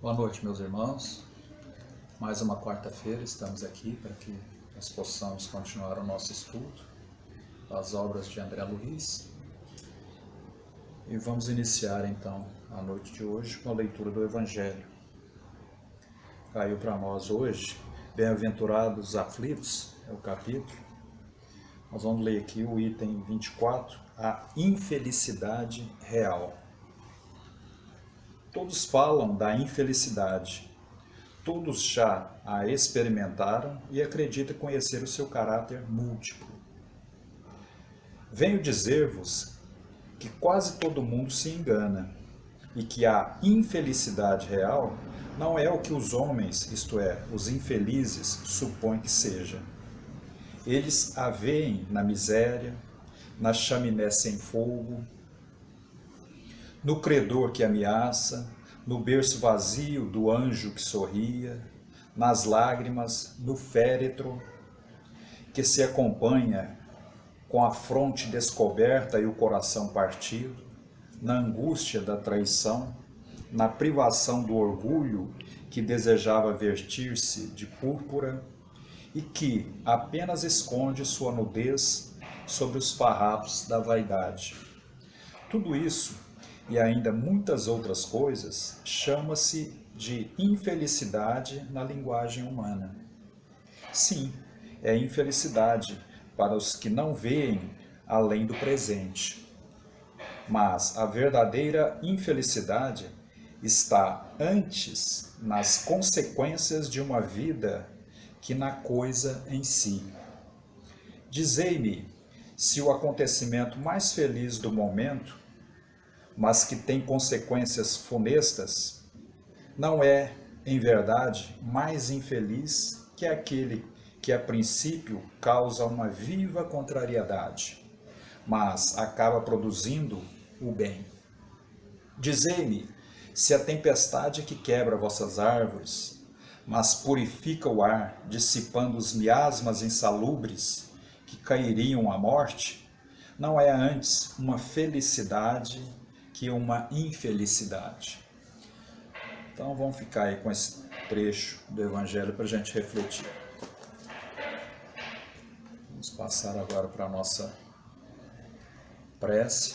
Boa noite, meus irmãos. Mais uma quarta-feira estamos aqui para que nós possamos continuar o nosso estudo das obras de André Luiz. E vamos iniciar então a noite de hoje com a leitura do Evangelho. Caiu para nós hoje, Bem-aventurados os aflitos, é o capítulo. Nós vamos ler aqui o item 24, a infelicidade real. Todos falam da infelicidade. Todos já a experimentaram e acreditam conhecer o seu caráter múltiplo. Venho dizer-vos que quase todo mundo se engana e que a infelicidade real não é o que os homens, isto é, os infelizes, supõem que seja. Eles a veem na miséria, na chaminé sem fogo, no credor que ameaça, no berço vazio do anjo que sorria, nas lágrimas, no féretro que se acompanha com a fronte descoberta e o coração partido, na angústia da traição, na privação do orgulho que desejava vestir-se de púrpura e que apenas esconde sua nudez sobre os farrapos da vaidade. Tudo isso e ainda muitas outras coisas, chama-se de infelicidade na linguagem humana. Sim, é infelicidade para os que não veem além do presente. Mas a verdadeira infelicidade está antes nas consequências de uma vida que na coisa em si. Dizei-me se o acontecimento mais feliz do momento, mas que tem consequências funestas, não é, em verdade, mais infeliz que aquele que a princípio causa uma viva contrariedade, mas acaba produzindo o bem. Dizei-me se a tempestade que quebra vossas árvores, mas purifica o ar, dissipando os miasmas insalubres que cairiam à morte, não é antes uma felicidade que uma infelicidade. Então vamos ficar aí com esse trecho do Evangelho para a gente refletir. Vamos passar agora para a nossa prece.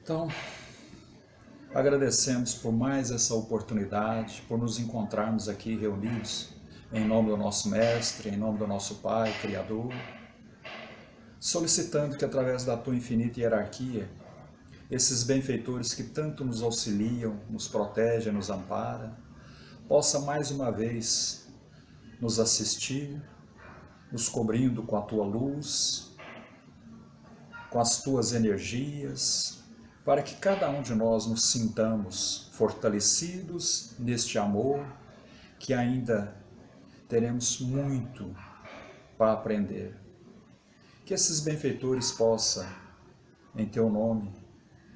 Então, agradecemos por mais essa oportunidade, por nos encontrarmos aqui reunidos em nome do nosso Mestre, em nome do nosso Pai, Criador, solicitando que através da tua infinita hierarquia, esses benfeitores que tanto nos auxiliam, nos protegem, nos amparam, possa mais uma vez nos assistir, nos cobrindo com a tua luz, com as tuas energias, para que cada um de nós nos sintamos fortalecidos neste amor, que ainda teremos muito para aprender. Que esses benfeitores possam, em teu nome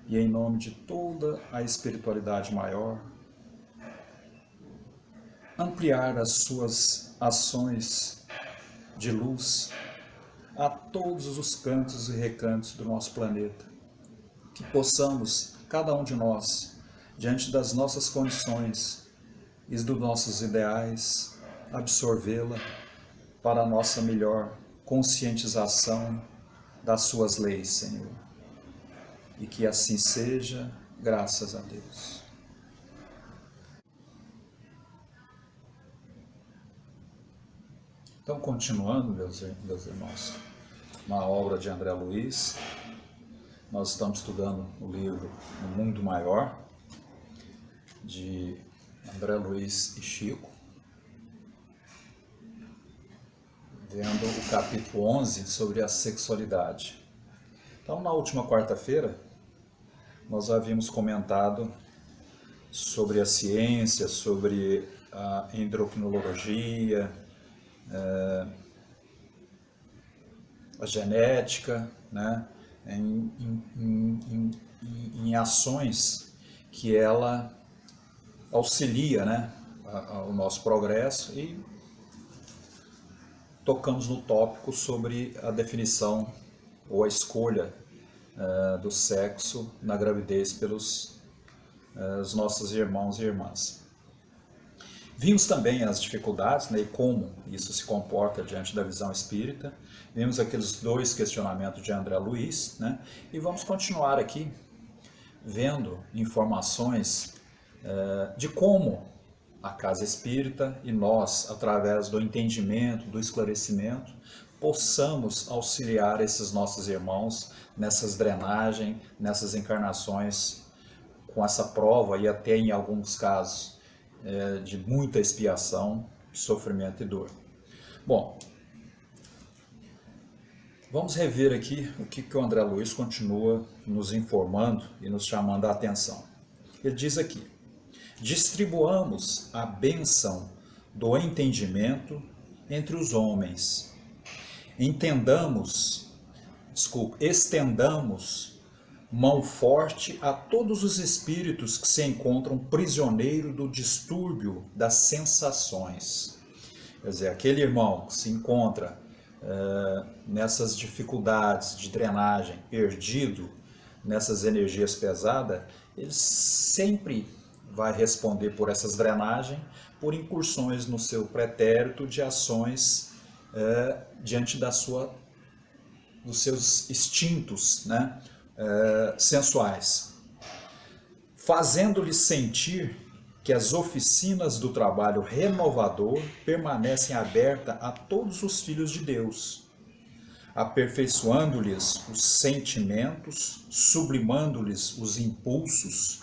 e em nome de toda a espiritualidade maior, ampliar as suas ações de luz a todos os cantos e recantos do nosso planeta. Que possamos, cada um de nós, diante das nossas condições e dos nossos ideais, absorvê-la para a nossa melhor conscientização das suas leis, Senhor. E que assim seja, graças a Deus. Então, continuando, meus irmãos, na obra de André Luiz, nós estamos estudando o livro O Mundo Maior, de André Luiz e Chico, vendo o capítulo 11 sobre a sexualidade. Então, na última quarta-feira, nós havíamos comentado sobre a ciência, sobre a endocrinologia, a genética, né, em ações que ela auxilia, né, ao nosso progresso, e tocamos no tópico sobre a definição ou a escolha do sexo na gravidez pelos os nossos irmãos e irmãs. Vimos também as dificuldades, né, e como isso se comporta diante da visão espírita. Vimos aqueles 2 questionamentos de André Luiz, né, e vamos continuar aqui vendo informações de como a casa espírita e nós, através do entendimento, do esclarecimento, possamos auxiliar esses nossos irmãos nessas drenagens, nessas encarnações, com essa prova e até em alguns casos de muita expiação, sofrimento e dor. Bom, vamos rever aqui o que o André Luiz continua nos informando e nos chamando a atenção. Ele diz aqui: distribuamos a bênção do entendimento entre os homens. Estendamos mão forte a todos os espíritos que se encontram prisioneiros do distúrbio das sensações. Quer dizer, aquele irmão que se encontra nessas dificuldades de drenagem, perdido nessas energias pesadas, ele sempre vai responder por essas drenagens, por incursões no seu pretérito de ações diante dos seus instintos, né, sensuais, fazendo-lhes sentir que as oficinas do trabalho renovador permanecem abertas a todos os filhos de Deus, aperfeiçoando-lhes os sentimentos, sublimando-lhes os impulsos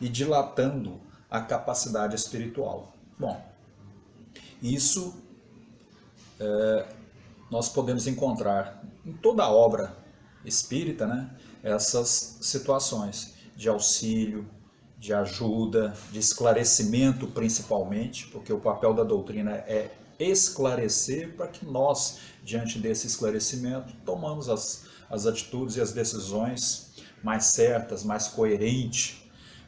e dilatando a capacidade espiritual. Bom, isso nós podemos encontrar em toda a obra espírita, né, essas situações de auxílio, de ajuda, de esclarecimento principalmente, porque o papel da doutrina é esclarecer para que nós, diante desse esclarecimento, tomamos as atitudes e as decisões mais certas, mais coerentes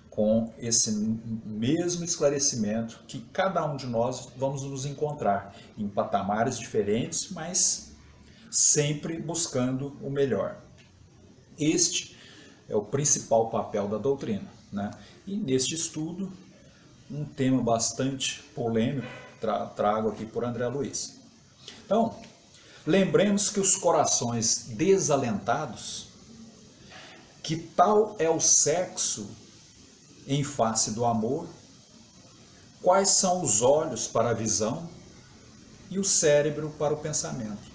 com esse mesmo esclarecimento que cada um de nós vamos nos encontrar em patamares diferentes, mas sempre buscando o melhor. Este é o principal papel da doutrina, né? E neste estudo, um tema bastante polêmico, trago aqui por André Luiz. Então, lembremos que os corações desalentados, que tal é o sexo em face do amor, quais são os olhos para a visão e o cérebro para o pensamento.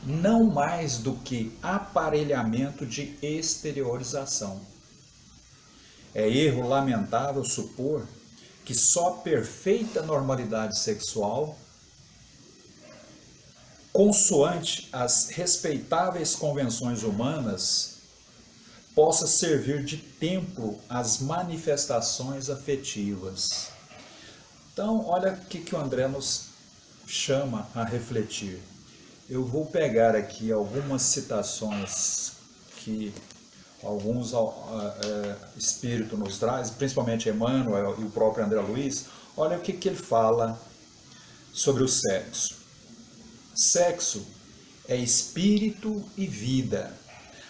Não mais do que aparelhamento de exteriorização. É erro lamentável supor que só perfeita normalidade sexual, consoante as respeitáveis convenções humanas, possa servir de templo às manifestações afetivas. Então, olha o que o André nos chama a refletir. Eu vou pegar aqui algumas citações que alguns espíritos nos trazem, principalmente Emmanuel e o próprio André Luiz. Olha o que ele fala sobre o sexo. Sexo é espírito e vida,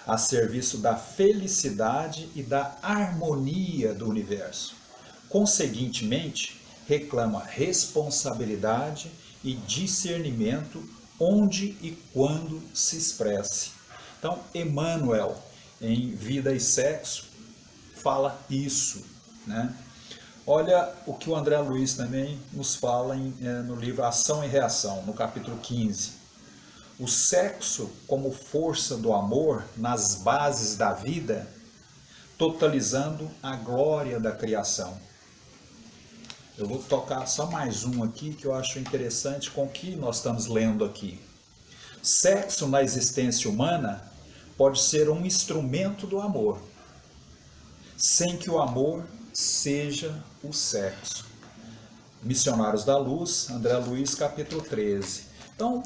a serviço da felicidade e da harmonia do universo. Conseguintemente, reclama responsabilidade e discernimento onde e quando se expresse. Então, Emmanuel, em Vida e Sexo, fala isso, né? Olha o que o André Luiz também nos fala no livro Ação e Reação, no capítulo 15. O sexo como força do amor nas bases da vida, totalizando a glória da criação. Eu vou tocar só mais um aqui que eu acho interessante com o que nós estamos lendo aqui. Sexo na existência humana pode ser um instrumento do amor, sem que o amor seja o sexo. Missionários da Luz, André Luiz, capítulo 13. Então,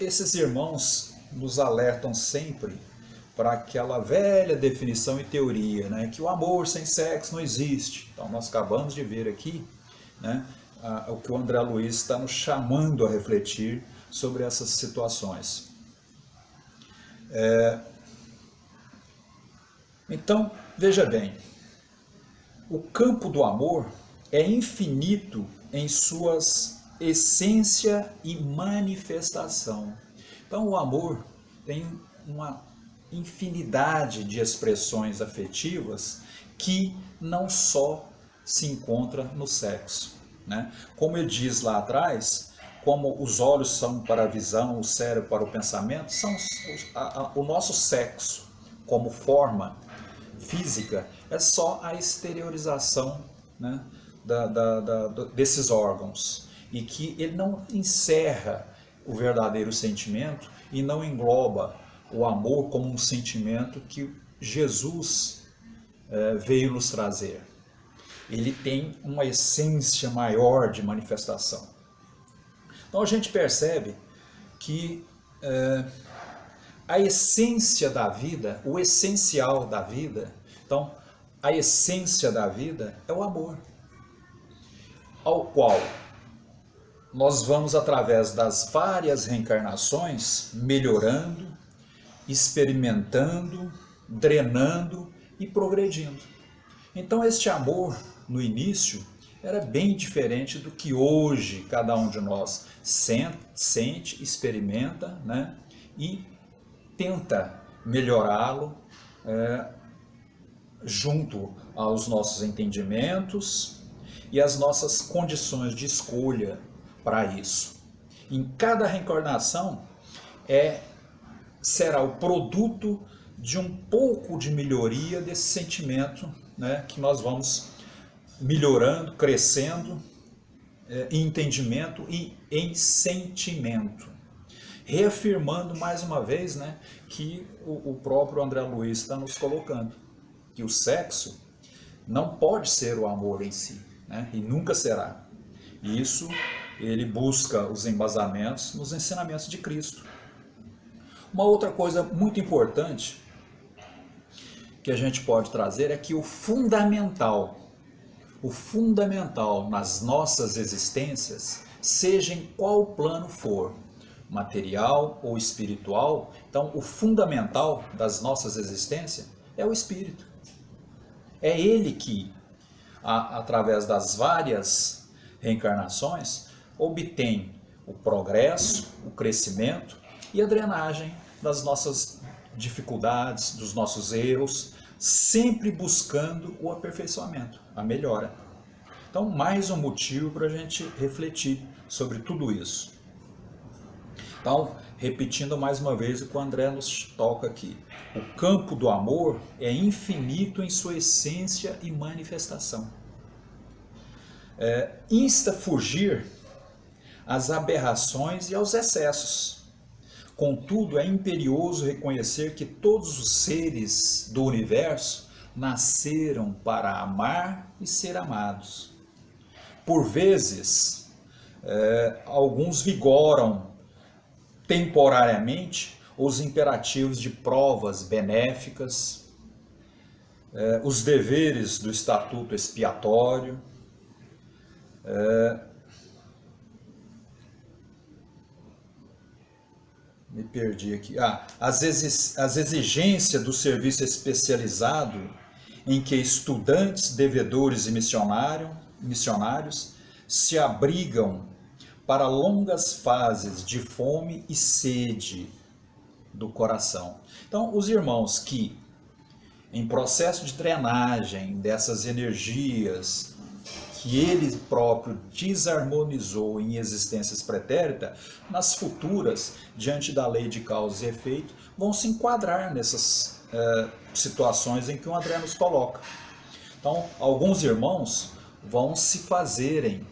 esses irmãos nos alertam sempre para aquela velha definição e teoria, né, que o amor sem sexo não existe. Então, nós acabamos de ver aqui, né, o que o André Luiz está nos chamando a refletir sobre essas situações. Então, veja bem, O campo do amor é infinito em suas essência e manifestação. Então o amor tem uma infinidade de expressões afetivas que não só se encontra no sexo, né? Como ele diz lá atrás, como os olhos são para a visão, o cérebro para o pensamento, são o nosso sexo como forma física é só a exteriorização, né, desses órgãos, e que ele não encerra o verdadeiro sentimento e não engloba o amor como um sentimento que Jesus veio nos trazer. Ele tem uma essência maior de manifestação. Então a gente percebe que a essência da vida, o essencial da vida, então a essência da vida é o amor, ao qual nós vamos, através das várias reencarnações, melhorando, experimentando, drenando e progredindo. Então este amor, no início, era bem diferente do que hoje cada um de nós sente, experimenta, né? E tenta melhorá-lo junto aos nossos entendimentos e às nossas condições de escolha para isso. Em cada reencarnação será o produto de um pouco de melhoria desse sentimento, né, que nós vamos melhorando, crescendo em entendimento e em sentimento. Reafirmando mais uma vez, né, que o próprio André Luiz está nos colocando, que o sexo não pode ser o amor em si, né, e nunca será. Isso ele busca os embasamentos nos ensinamentos de Cristo. Uma outra coisa muito importante que a gente pode trazer é que o fundamental nas nossas existências, seja em qual plano for, material ou espiritual, então o fundamental das nossas existências é o espírito. É ele que, através das várias reencarnações, obtém o progresso, o crescimento e a drenagem das nossas dificuldades, dos nossos erros, sempre buscando o aperfeiçoamento, a melhora. Então, mais um motivo para a gente refletir sobre tudo isso. Então, repetindo mais uma vez o que o André nos toca aqui. O campo do amor é infinito em sua essência e manifestação. Insta fugir às aberrações e aos excessos. Contudo, é imperioso reconhecer que todos os seres do universo nasceram para amar e ser amados. Por vezes, alguns vigoram temporariamente os imperativos de provas benéficas, os deveres do estatuto expiatório, me perdi aqui. As exigências do serviço especializado em que estudantes, devedores e missionários se abrigam para longas fases de fome e sede do coração. Então, os irmãos que, em processo de drenagem dessas energias que ele próprio desarmonizou em existências pretéritas, nas futuras, diante da lei de causa e efeito, vão se enquadrar nessas situações em que o André nos coloca. Então, alguns irmãos vão se fazerem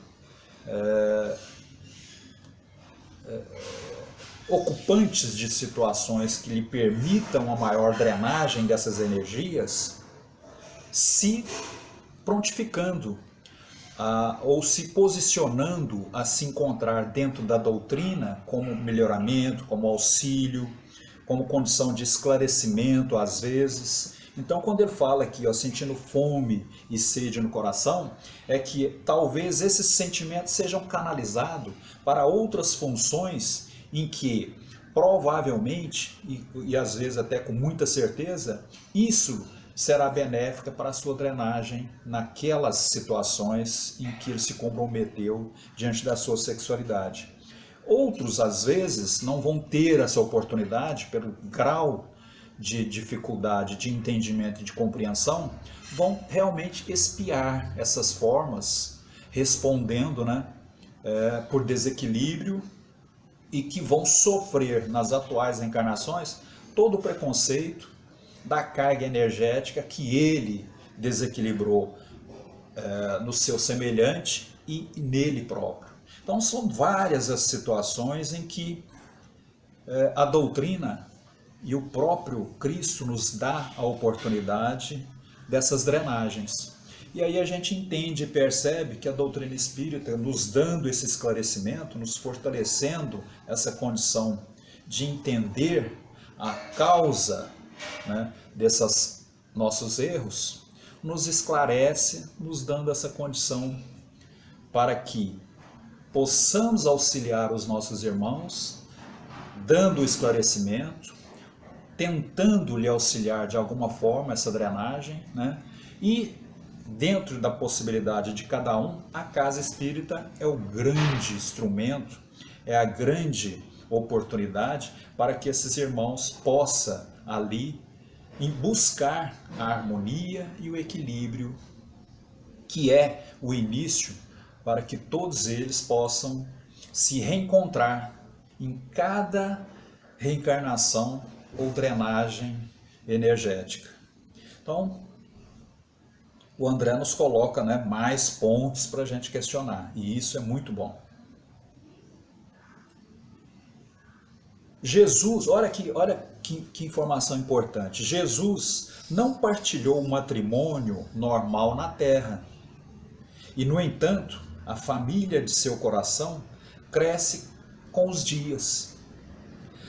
ocupantes de situações que lhe permitam a maior drenagem dessas energias, se prontificando ou se posicionando a se encontrar dentro da doutrina como melhoramento, como auxílio, como condição de esclarecimento às vezes. Então, quando ele fala aqui, sentindo fome e sede no coração, é que talvez esses sentimentos sejam canalizados para outras funções em que, provavelmente, e às vezes até com muita certeza, isso será benéfica para a sua drenagem naquelas situações em que ele se comprometeu diante da sua sexualidade. Outros, às vezes, não vão ter essa oportunidade pelo grau de dificuldade, de entendimento e de compreensão, vão realmente expiar essas formas, respondendo, né, por desequilíbrio, e que vão sofrer nas atuais encarnações todo o preconceito da carga energética que ele desequilibrou no seu semelhante e nele próprio. Então são várias as situações em que a doutrina e o próprio Cristo nos dá a oportunidade dessas drenagens. E aí a gente entende e percebe que a doutrina espírita, nos dando esse esclarecimento, nos fortalecendo essa condição de entender a causa, né, desses nossos erros, nos esclarece, nos dando essa condição para que possamos auxiliar os nossos irmãos, dando o esclarecimento, tentando lhe auxiliar de alguma forma essa drenagem, né? E dentro da possibilidade de cada um, a casa espírita é o grande instrumento, é a grande oportunidade para que esses irmãos possam ali buscar a harmonia e o equilíbrio, que é o início para que todos eles possam se reencontrar em cada reencarnação ou drenagem energética. Então, o André nos coloca, né, mais pontos para a gente questionar, e isso é muito bom. Jesus, olha que informação importante, Jesus não partilhou o matrimônio normal na Terra, e no entanto, a família de seu coração cresce com os dias.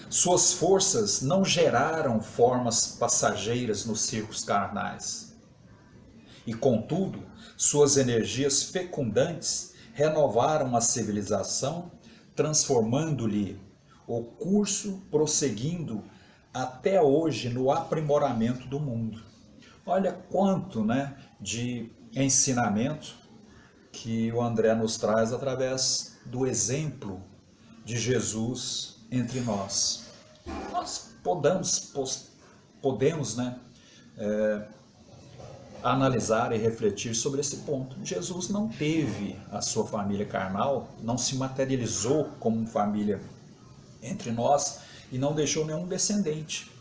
Suas forças não geraram formas passageiras nos circos carnais. E, contudo, suas energias fecundantes renovaram a civilização, transformando-lhe o curso, prosseguindo até hoje no aprimoramento do mundo. Olha quanto, né, de ensinamento que o André nos traz através do exemplo de Jesus entre nós. Nós podemos, né, analisar e refletir sobre esse ponto. Jesus não teve a sua família carnal, não se materializou como família entre nós e não deixou nenhum descendente.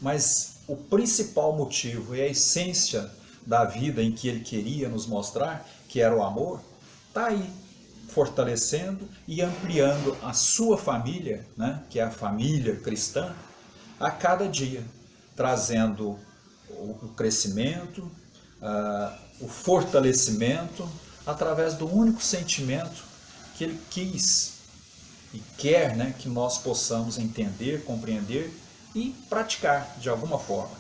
Mas o principal motivo e a essência da vida em que ele queria nos mostrar, que era o amor, está aí, fortalecendo e ampliando a sua família, né, que é a família cristã, a cada dia, trazendo o crescimento, o fortalecimento, através do único sentimento que ele quis e quer, né, que nós possamos entender, compreender e praticar de alguma forma.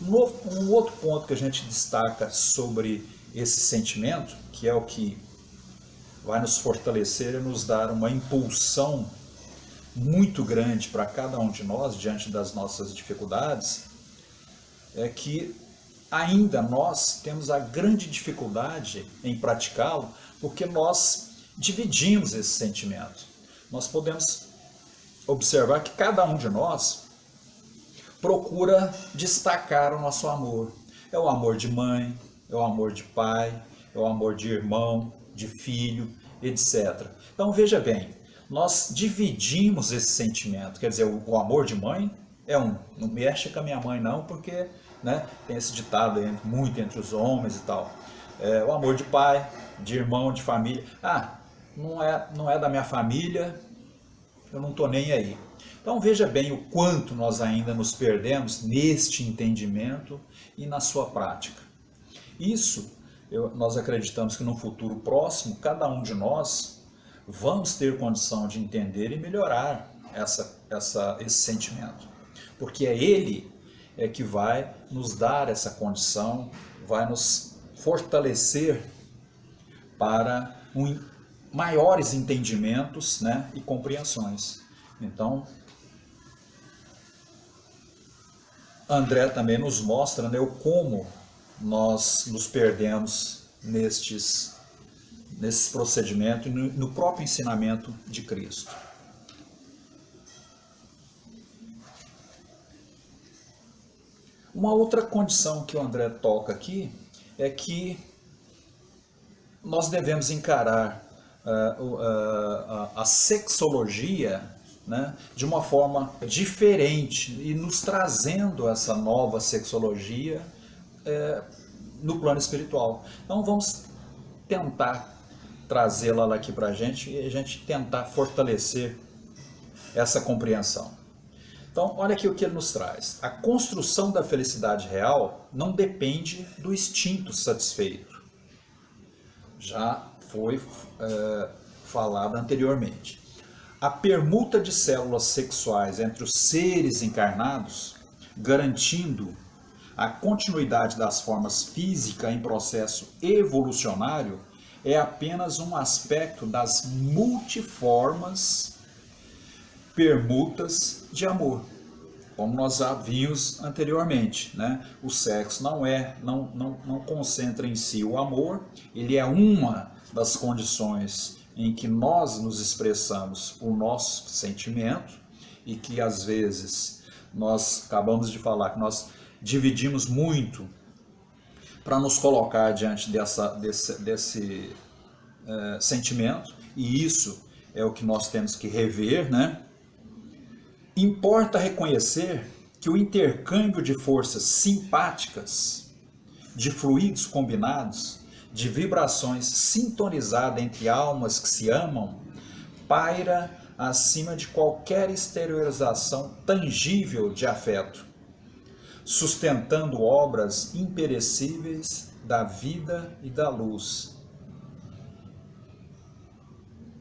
Um outro ponto que a gente destaca sobre esse sentimento, que é o que vai nos fortalecer e nos dar uma impulsão muito grande para cada um de nós diante das nossas dificuldades, é que ainda nós temos a grande dificuldade em praticá-lo, porque nós dividimos esse sentimento. Nós podemos observar que cada um de nós procura destacar o nosso amor. É o amor de mãe, é o amor de pai, é o amor de irmão, de filho, etc. Então veja bem, nós dividimos esse sentimento, quer dizer, o amor de mãe é não mexe com a minha mãe não, porque, né, tem esse ditado aí, muito entre os homens e tal. O amor de pai, de irmão, de família, não é da minha família, eu não estou nem aí. Então veja bem o quanto nós ainda nos perdemos neste entendimento e na sua prática. Isso, nós acreditamos que no futuro próximo, cada um de nós vamos ter condição de entender e melhorar esse sentimento. Porque é ele que vai nos dar essa condição, vai nos fortalecer para maiores entendimentos, né, e compreensões. Então, André também nos mostra, né, o como nós nos perdemos nesses procedimentos e no próprio ensinamento de Cristo. Uma outra condição que o André toca aqui é que nós devemos encarar a sexologia, né, de uma forma diferente e nos trazendo essa nova sexologia no plano espiritual. Então vamos tentar trazê-la aqui para a gente e a gente tentar fortalecer essa compreensão. Então, olha aqui o que ele nos traz. A construção da felicidade real não depende do instinto satisfeito. Já foi falado anteriormente. A permuta de células sexuais entre os seres encarnados, garantindo a continuidade das formas físicas em processo evolucionário, é apenas um aspecto das multiformas permutas de amor, como nós já vimos anteriormente, né? O sexo não concentra em si o amor, ele é uma das condições em que nós nos expressamos o nosso sentimento e que às vezes nós acabamos de falar que nós dividimos muito para nos colocar diante desse sentimento, e isso é o que nós temos que rever, né? Importa reconhecer que o intercâmbio de forças simpáticas, de fluidos combinados, de vibrações sintonizadas entre almas que se amam, paira acima de qualquer exteriorização tangível de afeto, sustentando obras imperecíveis da vida e da luz,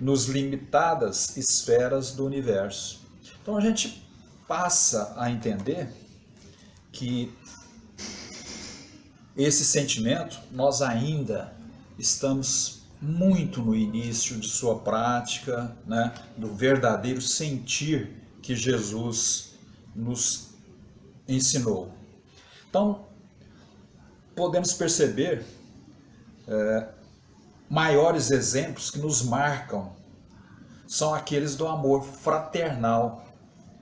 nos limitadas esferas do universo. Então a gente passa a entender que esse sentimento, nós ainda estamos muito no início de sua prática, né, do verdadeiro sentir que Jesus nos ensinou. Então, podemos perceber maiores exemplos que nos marcam são aqueles do amor fraternal,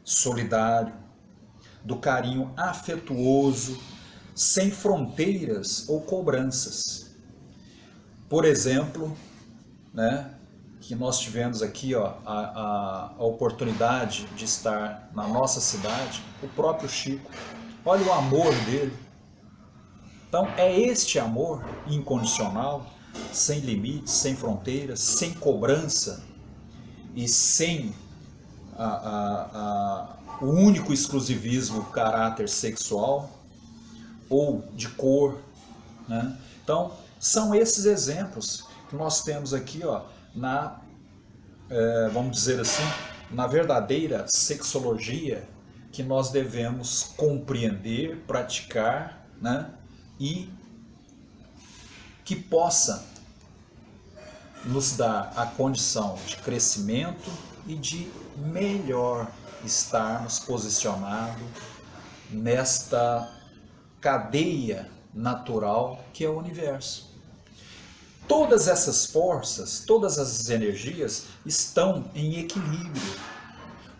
solidário, do carinho afetuoso, sem fronteiras ou cobranças. Por exemplo, né, que nós tivemos aqui a oportunidade de estar na nossa cidade, o próprio Chico. Olha o amor dele. Então é este amor incondicional, sem limites, sem fronteiras, sem cobrança e sem o único exclusivismo caráter sexual ou de cor, né? Então são esses exemplos que nós temos aqui, vamos dizer assim, na verdadeira sexologia que nós devemos compreender, praticar, né? E que possa nos dar a condição de crescimento e de melhor estarmos posicionados nesta cadeia natural que é o universo. Todas essas forças, todas essas energias estão em equilíbrio.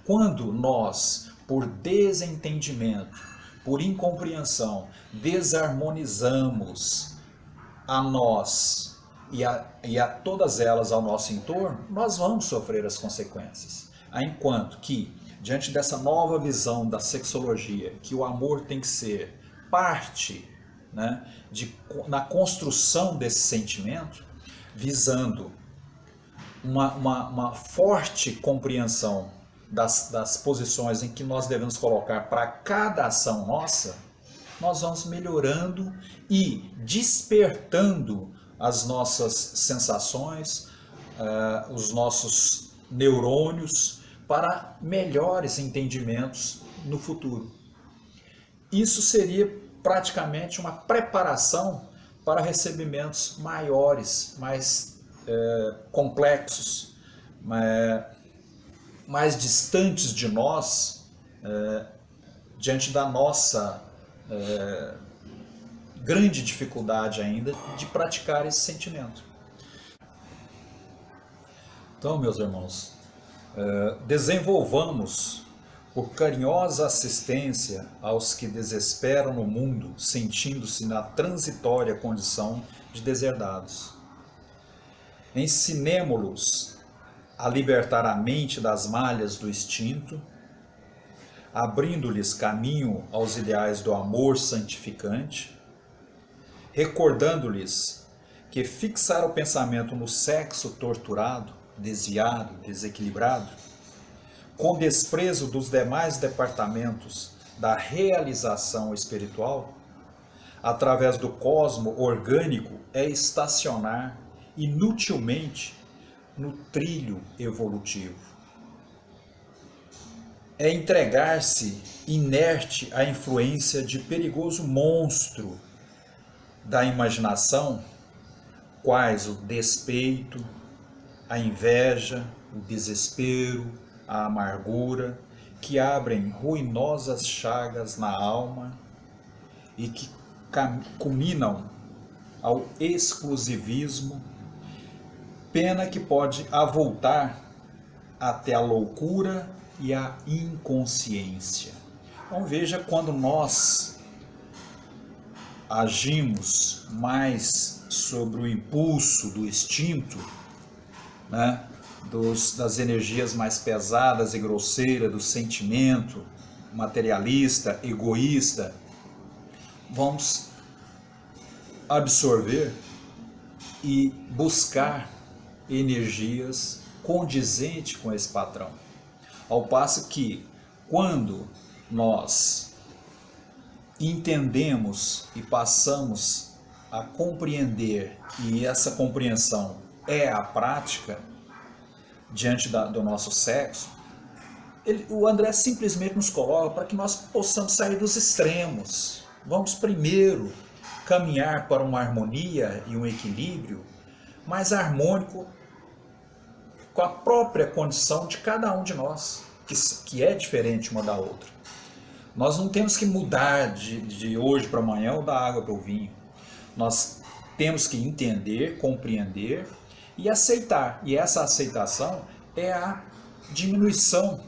Quando nós, por desentendimento, por incompreensão, desarmonizamos a nós e a todas elas ao nosso entorno, nós vamos sofrer as consequências. Enquanto que, diante dessa nova visão da sexologia, que o amor tem que ser parte, né, na construção desse sentimento, visando uma forte compreensão das posições em que nós devemos colocar para cada ação nossa, nós vamos melhorando e despertando as nossas sensações, os nossos neurônios para melhores entendimentos no futuro. Isso seria praticamente uma preparação para recebimentos maiores, mais complexos, mais distantes de nós, diante da nossa grande dificuldade ainda de praticar esse sentimento. Então, meus irmãos, desenvolvamos por carinhosa assistência aos que desesperam no mundo, sentindo-se na transitória condição de deserdados. Ensinemo-los a libertar a mente das malhas do instinto, abrindo-lhes caminho aos ideais do amor santificante, recordando-lhes que fixar o pensamento no sexo torturado, desviado, desequilibrado, com desprezo dos demais departamentos da realização espiritual, através do cosmo orgânico, é estacionar inutilmente no trilho evolutivo. É entregar-se inerte à influência de perigoso monstro da imaginação, quais o despeito, a inveja, o desespero, a amargura, que abrem ruinosas chagas na alma e que culminam ao exclusivismo, pena que pode avultar até a loucura e a inconsciência. Então veja, quando nós agimos mais sobre o impulso do instinto, né, das energias mais pesadas e grosseiras, do sentimento materialista, egoísta, vamos absorver e buscar energias condizentes com esse padrão. Ao passo que, quando nós entendemos e passamos a compreender, e essa compreensão é a prática diante do nosso sexo, o André simplesmente nos coloca para que nós possamos sair dos extremos. Vamos primeiro caminhar para uma harmonia e um equilíbrio mais harmônico com a própria condição de cada um de nós, que é diferente uma da outra. Nós não temos que mudar de hoje para amanhã ou da água para o vinho. Nós temos que entender, compreender e aceitar. E essa aceitação é a diminuição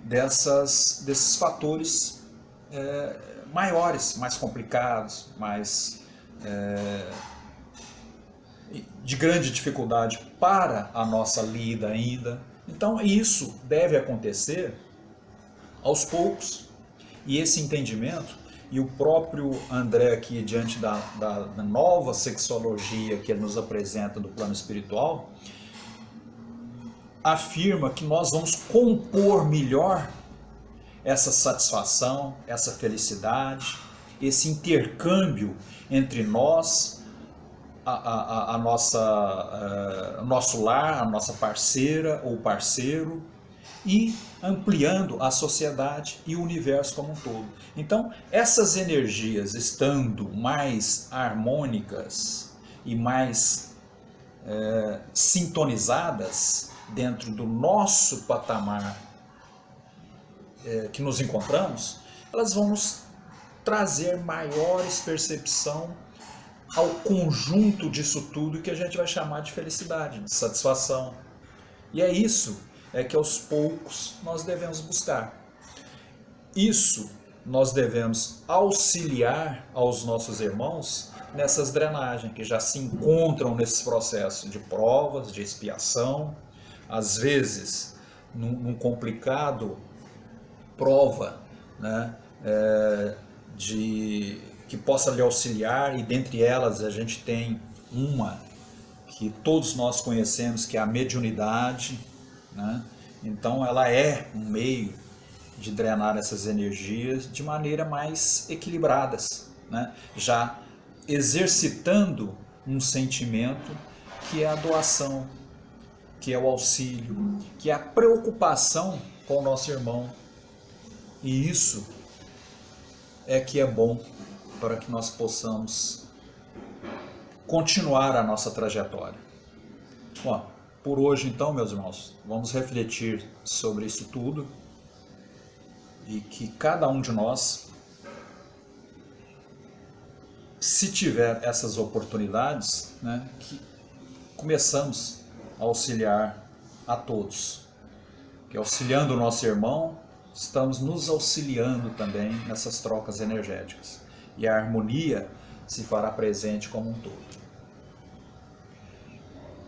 desses fatores maiores, mais complicados, de grande dificuldade para a nossa lida ainda. Então isso deve acontecer aos poucos. E esse entendimento, e o próprio André aqui, diante da nova sexologia que ele nos apresenta do plano espiritual, afirma que nós vamos compor melhor essa satisfação, essa felicidade, esse intercâmbio entre nós, nosso lar, a nossa parceira ou parceiro, e ampliando a sociedade e o universo como um todo. Então, essas energias estando mais harmônicas e mais sintonizadas dentro do nosso patamar que nos encontramos, elas vão nos trazer maiores percepção ao conjunto disso tudo que a gente vai chamar de felicidade, de satisfação. E é isso que aos poucos nós devemos buscar. Isso nós devemos auxiliar aos nossos irmãos nessas drenagens que já se encontram nesse processo de provas, de expiação, às vezes num complicado prova, né, que possa lhe auxiliar, e dentre elas a gente tem uma que todos nós conhecemos, que é a mediunidade, né? Então ela é um meio de drenar essas energias de maneira mais equilibradas, né? Já exercitando um sentimento que é a doação, que é o auxílio, que é a preocupação com o nosso irmão. E isso é que é bom para que nós possamos continuar a nossa trajetória. Bom, por hoje então, meus irmãos, vamos refletir sobre isso tudo e que cada um de nós se tiver essas oportunidades, né, que começamos a auxiliar a todos. Que auxiliando o nosso irmão, estamos nos auxiliando também nessas trocas energéticas. E a harmonia se fará presente como um todo.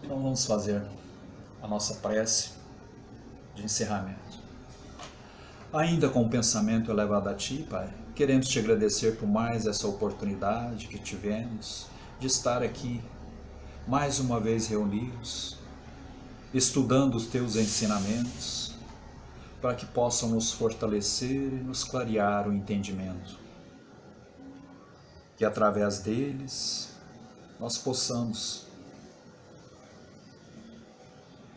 Então vamos fazer a nossa prece de encerramento. Ainda com o pensamento elevado a Ti, Pai, queremos Te agradecer por mais essa oportunidade que tivemos de estar aqui, mais uma vez reunidos, estudando os Teus ensinamentos, para que possam nos fortalecer e nos clarear o entendimento. Que através deles nós possamos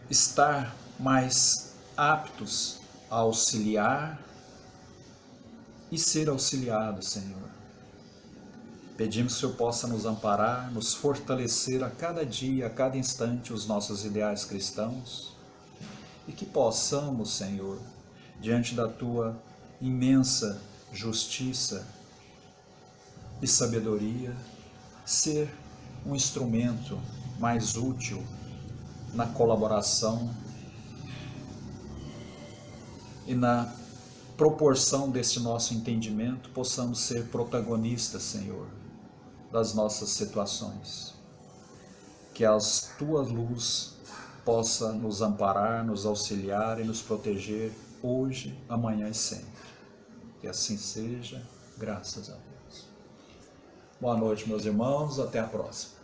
estar mais aptos a auxiliar e ser auxiliados, Senhor. Pedimos que o Senhor possa nos amparar, nos fortalecer a cada dia, a cada instante, os nossos ideais cristãos, e que possamos, Senhor, diante da Tua imensa justiça e sabedoria, ser um instrumento mais útil na colaboração e na proporção deste nosso entendimento, possamos ser protagonistas, Senhor, das nossas situações. Que a Tua luz possa nos amparar, nos auxiliar e nos proteger hoje, amanhã e sempre. Que assim seja, graças a Deus. Boa noite, meus irmãos, até a próxima.